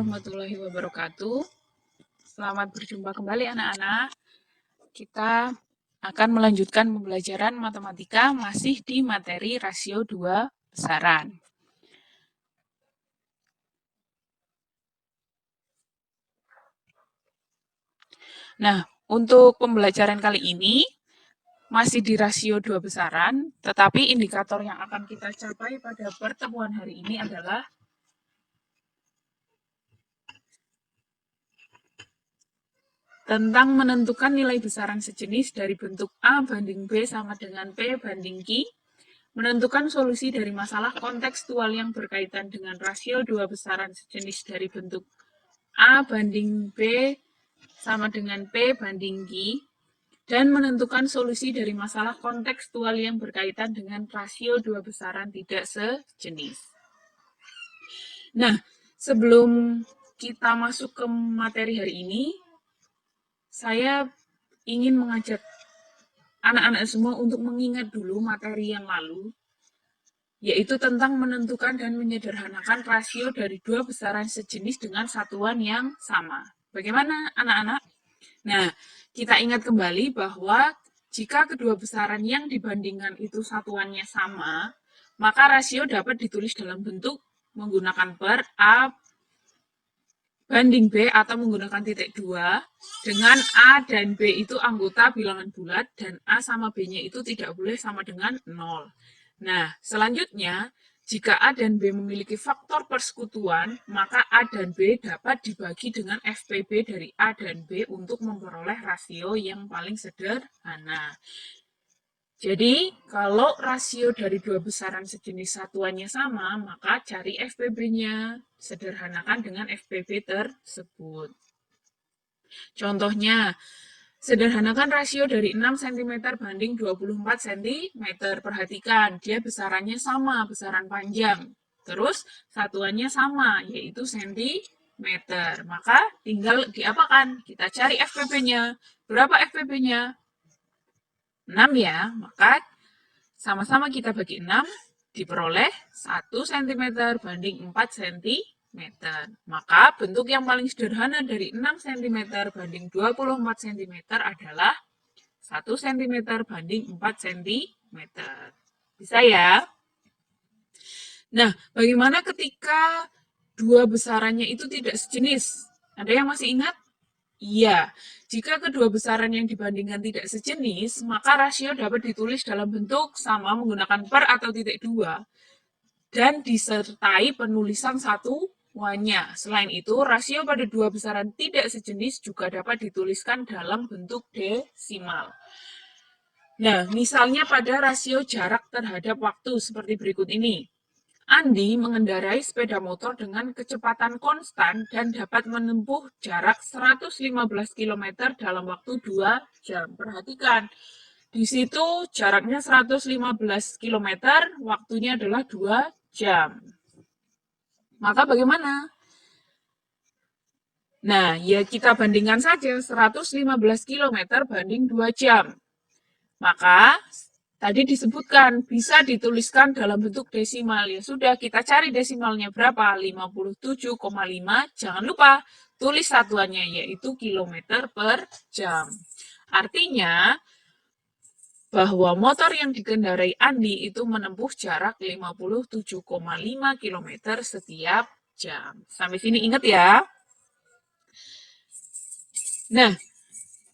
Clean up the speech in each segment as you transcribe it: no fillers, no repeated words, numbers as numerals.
warahmatullahi wabarakatuh. Selamat berjumpa kembali anak-anak. Kita akan melanjutkan pembelajaran matematika masih di materi rasio 2 besaran. Nah, untuk pembelajaran kali ini masih di rasio 2 besaran, tetapi indikator yang akan kita capai pada pertemuan hari ini adalah tentang menentukan nilai besaran sejenis dari bentuk A banding B sama dengan P banding Q, menentukan solusi dari masalah kontekstual yang berkaitan dengan rasio 2 besaran sejenis dari bentuk A banding B sama dengan P banding Q, dan menentukan solusi dari masalah kontekstual yang berkaitan dengan rasio 2 besaran tidak sejenis. Nah, sebelum kita masuk ke materi hari ini, saya ingin mengajak anak-anak semua untuk mengingat dulu materi yang lalu, yaitu tentang menentukan dan menyederhanakan rasio dari dua besaran sejenis dengan satuan yang sama. Bagaimana anak-anak? Nah, kita ingat kembali bahwa jika kedua besaran yang dibandingkan itu satuannya sama, maka rasio dapat ditulis dalam bentuk menggunakan per A banding B atau menggunakan titik 2 dengan A dan B itu anggota bilangan bulat dan A sama B-nya itu tidak boleh sama dengan 0. Nah, selanjutnya, jika A dan B memiliki faktor persekutuan, maka A dan B dapat dibagi dengan FPB dari A dan B untuk memperoleh rasio yang paling sederhana. Jadi, kalau rasio dari dua besaran sejenis satuannya sama, maka cari FPB-nya. Sederhanakan dengan FPB tersebut. Contohnya, sederhanakan rasio dari 6 cm banding 24 cm. Perhatikan, dia besarannya sama, besaran panjang. Terus, satuannya sama, yaitu cm. Maka, tinggal diapakan? Kita cari FPB-nya. Berapa FPB-nya? 6 ya, maka sama-sama kita bagi 6, diperoleh 1 cm banding 4 cm. Maka bentuk yang paling sederhana dari 6 cm banding 24 cm adalah 1 cm banding 4 cm. Bisa ya? Nah, bagaimana ketika dua besarannya itu tidak sejenis? Ada yang masih ingat? Iya, jika kedua besaran yang dibandingkan tidak sejenis, maka rasio dapat ditulis dalam bentuk sama menggunakan per atau titik 2 dan disertai penulisan satuannya. Selain itu, rasio pada dua besaran tidak sejenis juga dapat dituliskan dalam bentuk desimal. Nah, misalnya pada rasio jarak terhadap waktu seperti berikut ini. Andi mengendarai sepeda motor dengan kecepatan konstan dan dapat menempuh jarak 115 km dalam waktu 2 jam. Perhatikan, di situ jaraknya 115 km, waktunya adalah 2 jam. Maka bagaimana? Nah, ya kita bandingkan saja 115 km banding 2 jam. Maka tadi disebutkan bisa dituliskan dalam bentuk desimal. Ya sudah, kita cari desimalnya berapa? 57,5. Jangan lupa tulis satuannya yaitu kilometer per jam. Artinya bahwa motor yang dikendarai Andi itu menempuh jarak 57,5 km setiap jam. Sampai sini ingat ya. Nah,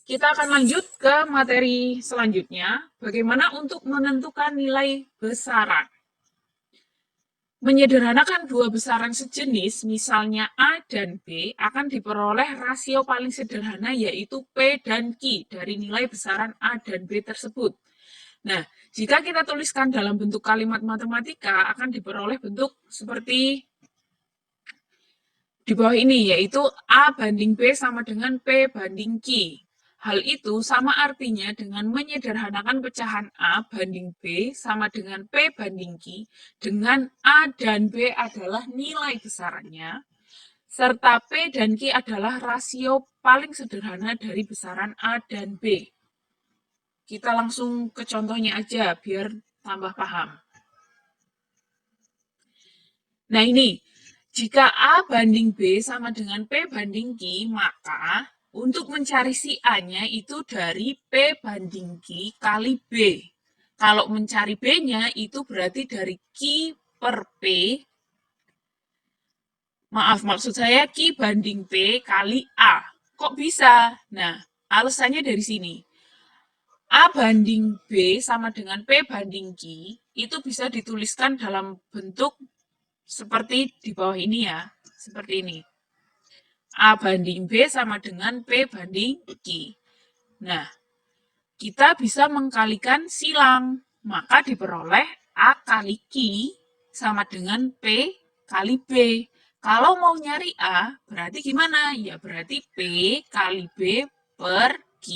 kita akan lanjut ke materi selanjutnya, bagaimana untuk menentukan nilai besaran. Menyederhanakan dua besaran sejenis, misalnya A dan B, akan diperoleh rasio paling sederhana yaitu P dan Q dari nilai besaran A dan B tersebut. Nah, jika kita tuliskan dalam bentuk kalimat matematika, akan diperoleh bentuk seperti di bawah ini, yaitu A banding B sama dengan P banding Q. Hal itu sama artinya dengan menyederhanakan pecahan A banding B sama dengan P banding Q, dengan A dan B adalah nilai besarannya, serta P dan Q adalah rasio paling sederhana dari besaran A dan B. Kita langsung ke contohnya aja, biar tambah paham. Nah ini, Jika A banding B sama dengan P banding Q, maka untuk mencari si A-nya itu dari P banding Q kali B. Kalau mencari B-nya itu berarti dari Q per P. Maaf, maksud saya Q banding P kali A. Kok bisa? Nah, alasannya dari sini. A banding B sama dengan P banding Q itu bisa dituliskan dalam bentuk seperti di bawah ini ya. Seperti ini. A banding B sama dengan P banding Q. Nah, kita bisa mengkalikan silang. Maka diperoleh A kali Q sama dengan P kali B. Kalau mau nyari A, berarti gimana? Ya berarti P kali B per Q.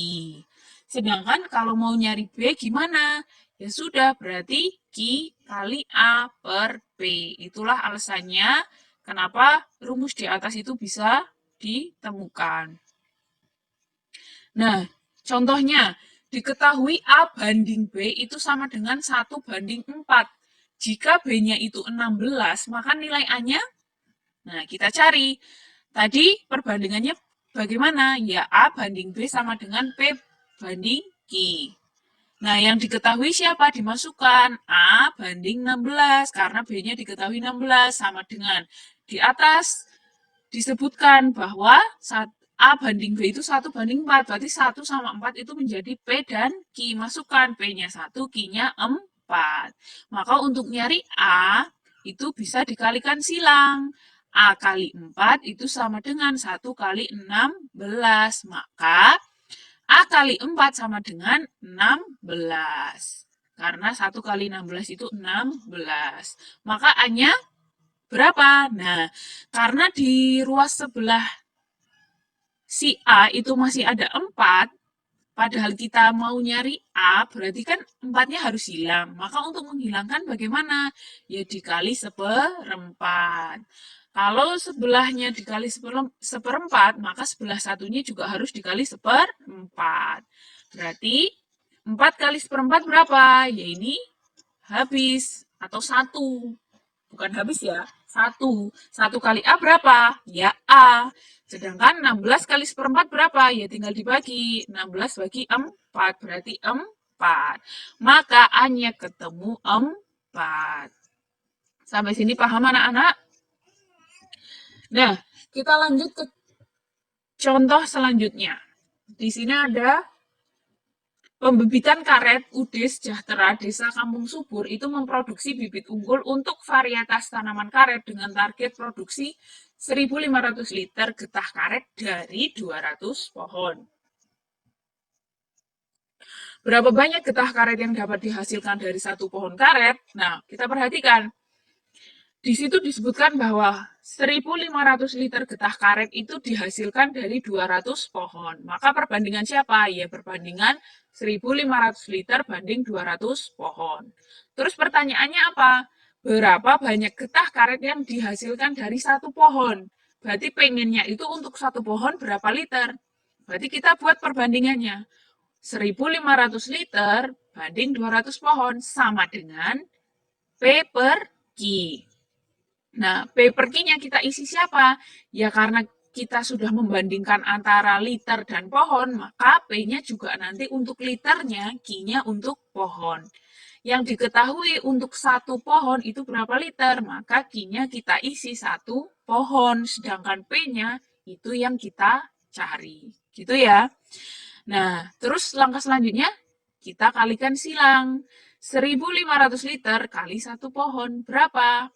Sedangkan kalau mau nyari B gimana? Ya sudah, berarti Q kali A per P. Itulah alasannya kenapa rumus di atas itu bisa ditemukan. Nah, contohnya, diketahui A banding B itu sama dengan 1 banding 4. Jika B-nya itu 16, maka nilai A-nya, nah kita cari. Tadi perbandingannya bagaimana? Ya A banding B sama dengan P banding Q. Nah, yang diketahui siapa? Dimasukkan A banding 16, karena B-nya diketahui 16, sama dengan di atas disebutkan bahwa A banding B itu 1 banding 4, berarti 1 sama 4 itu menjadi P dan Q. Masukkan P-nya 1, Q-nya 4. Maka untuk nyari A, itu bisa dikalikan silang. A kali 4 itu sama dengan 1 kali 16. Maka A kali 4 sama dengan 16. Karena 1 kali 16 itu 16. Maka A-nya berapa? Nah, karena di ruas sebelah si A itu masih ada 4, padahal kita mau nyari A, berarti kan 4-nya harus hilang. Maka untuk menghilangkan bagaimana? Ya dikali seperempat. Kalau sebelahnya dikali seperempat, maka sebelah satunya juga harus dikali seperempat. Berarti 4 kali seperempat berapa? Ya ini habis atau 1. Bukan habis ya, 1. 1 kali A berapa? Ya A. Sedangkan 16 kali seperempat berapa? Ya tinggal dibagi. 16 bagi 4, berarti 4. Maka A-nya ketemu 4. Sampai sini paham anak-anak? Nah, kita lanjut ke contoh selanjutnya. Di sini ada pembibitan karet UD Sejahtera Desa Kampung Subur itu memproduksi bibit unggul untuk varietas tanaman karet dengan target produksi 1.500 liter getah karet dari 200 pohon. Berapa banyak getah karet yang dapat dihasilkan dari satu pohon karet? Nah, kita perhatikan. Di situ disebutkan bahwa 1.500 liter getah karet itu dihasilkan dari 200 pohon. Maka perbandingan siapa? Ya perbandingan 1.500 liter banding 200 pohon. Terus pertanyaannya apa? Berapa banyak getah karet yang dihasilkan dari satu pohon? Berarti pengennya itu untuk satu pohon berapa liter? Berarti kita buat perbandingannya. 1.500 liter banding 200 pohon sama dengan P per Q. Nah, P per Q-nya kita isi siapa? Ya karena kita sudah membandingkan antara liter dan pohon, maka P-nya juga nanti untuk liternya, Q-nya untuk pohon. Yang diketahui untuk satu pohon itu berapa liter, maka Q-nya kita isi satu pohon, sedangkan P-nya itu yang kita cari. Gitu ya. Nah, terus langkah selanjutnya, kita kalikan silang. 1.500 liter kali satu pohon, berapa?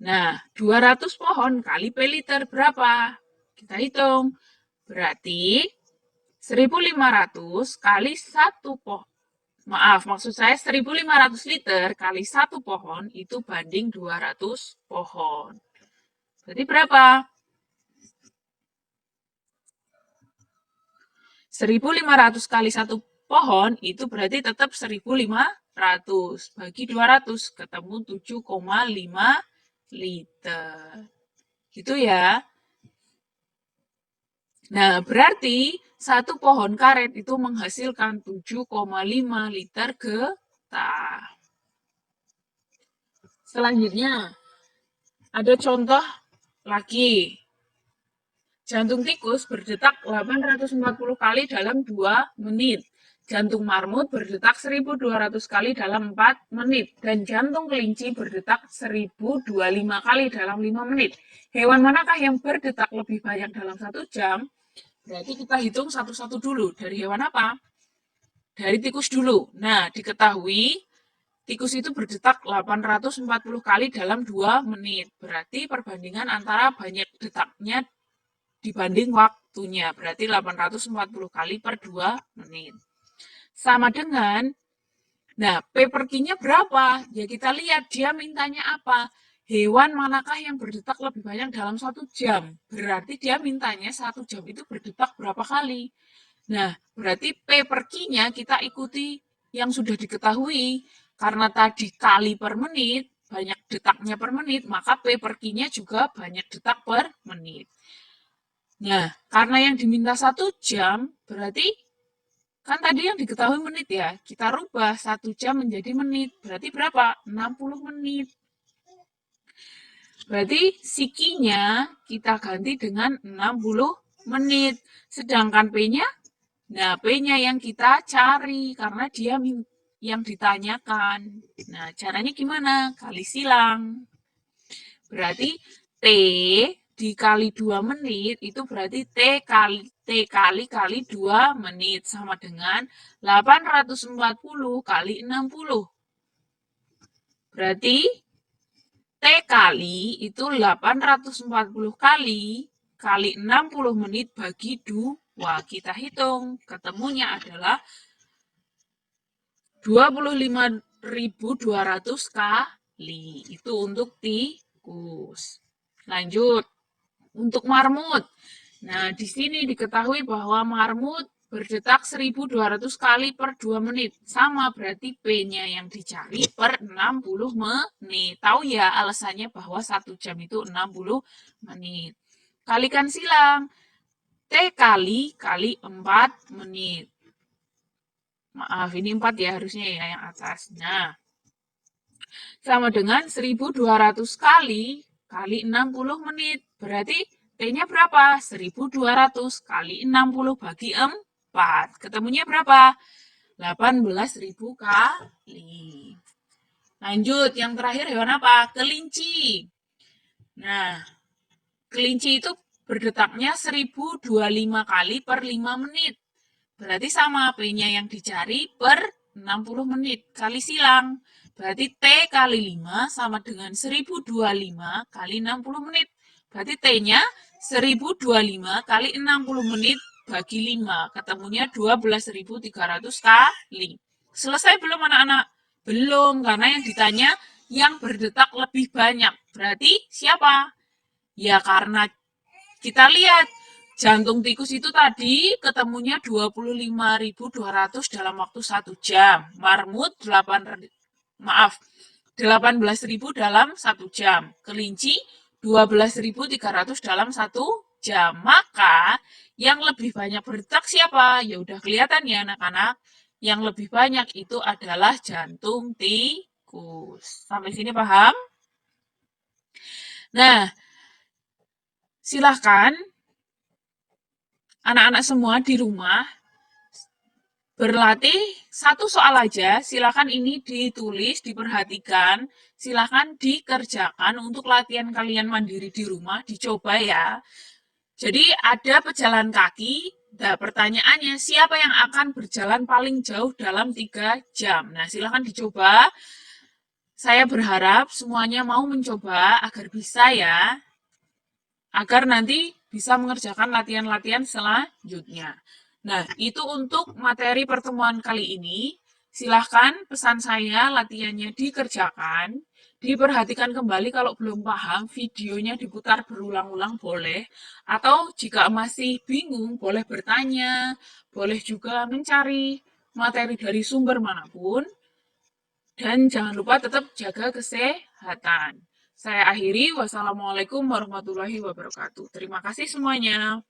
Nah, 200 pohon kali P liter berapa? Kita hitung. Berarti 1.500 kali satu pohon. Maaf, maksud saya 1.500 liter kali satu pohon itu banding 200 pohon. Berarti berapa? 1.500 kali satu pohon itu berarti tetap 1.500. Bagi 200 ketemu 7,5 liter. Gitu ya. Nah, berarti satu pohon karet itu menghasilkan 7,5 liter getah. Selanjutnya, Ada contoh lagi. Jantung tikus berdetak 840 kali dalam 2 menit. Jantung marmut berdetak 1200 kali dalam 4 menit. Dan jantung kelinci berdetak 1025 kali dalam 5 menit. Hewan manakah yang berdetak lebih banyak dalam 1 jam? Berarti kita hitung satu-satu dulu. Dari hewan apa? Dari tikus dulu. Nah, diketahui tikus itu berdetak 840 kali dalam 2 menit. Berarti perbandingan antara banyak detaknya dibanding waktunya. Berarti 840 kali per 2 menit. Sama dengan, nah P per Q-nya berapa? Ya kita lihat dia mintanya apa. Hewan manakah yang berdetak lebih banyak dalam 1 jam? Berarti dia mintanya 1 jam itu berdetak berapa kali? Nah, berarti P per Q-nya kita ikuti yang sudah diketahui. Karena tadi kali per menit, banyak detaknya per menit, maka P per Q-nya juga banyak detak per menit. Nah, karena yang diminta 1 jam, berarti kan tadi yang diketahui menit ya. Kita rubah 1 jam menjadi menit. Berarti berapa? 60 menit. Berarti sikinya kita ganti dengan 60 menit. Sedangkan P-nya, nah P-nya yang kita cari karena dia yang ditanyakan. Nah, caranya gimana? Kali silang. Berarti T dikali 2 menit itu berarti T kali 2 menit sama dengan 840 kali 60. Berarti T kali itu 840 kali 60 menit bagi 2. Kita hitung. Ketemunya adalah 25.200 kali. Itu untuk tikus. Lanjut. Untuk marmut. Nah, di sini diketahui bahwa marmut berdetak 1200 kali per 2 menit. Sama berarti P-nya yang dicari per 60 menit. Tahu ya alasannya bahwa 1 jam itu 60 menit. Kalikan silang. T kali 4 menit. Maaf, ini 4 ya harusnya ya yang atas. Nah, sama dengan 1200 kali 60 menit. Berarti T-nya berapa? 1200 kali 60 bagi 4. Ketemunya berapa? 18.000 kali. Lanjut, yang terakhir hewan apa? Kelinci. Nah, kelinci itu berdetaknya 1025 kali per 5 menit. Berarti sama P-nya yang dicari per 60 menit. Kali silang. Berarti T kali 5 sama dengan 1025 kali 60 menit. Berarti T-nya 1025 kali 60 menit bagi 5. Ketemunya 12.300 kali. Selesai belum anak-anak? Belum, karena yang ditanya yang berdetak lebih banyak. Berarti siapa? Ya karena kita lihat jantung tikus itu tadi ketemunya 25.200 dalam waktu 1 jam. Marmut 18.000 dalam 1 jam. Kelinci 12.300 dalam 1 jam. Maka yang lebih banyak berdetak siapa? Ya udah kelihatan ya anak-anak. Yang lebih banyak itu adalah jantung tikus. Sampai sini paham? Nah, silahkan anak-anak semua di rumah berlatih satu soal aja. Silakan ini ditulis, diperhatikan, silakan dikerjakan untuk latihan kalian mandiri di rumah, dicoba ya. Jadi ada pejalan kaki. Nah, pertanyaannya siapa yang akan berjalan paling jauh dalam 3 jam? Nah, silakan dicoba. Saya berharap semuanya mau mencoba agar bisa ya. Agar nanti bisa mengerjakan latihan-latihan selanjutnya. Nah, itu untuk materi pertemuan kali ini. Silahkan pesan saya latihannya dikerjakan. Diperhatikan kembali kalau belum paham, videonya diputar berulang-ulang boleh. Atau jika masih bingung, boleh bertanya. Boleh juga mencari materi dari sumber manapun. Dan jangan lupa tetap jaga kesehatan. Saya akhiri, wassalamualaikum warahmatullahi wabarakatuh. Terima kasih semuanya.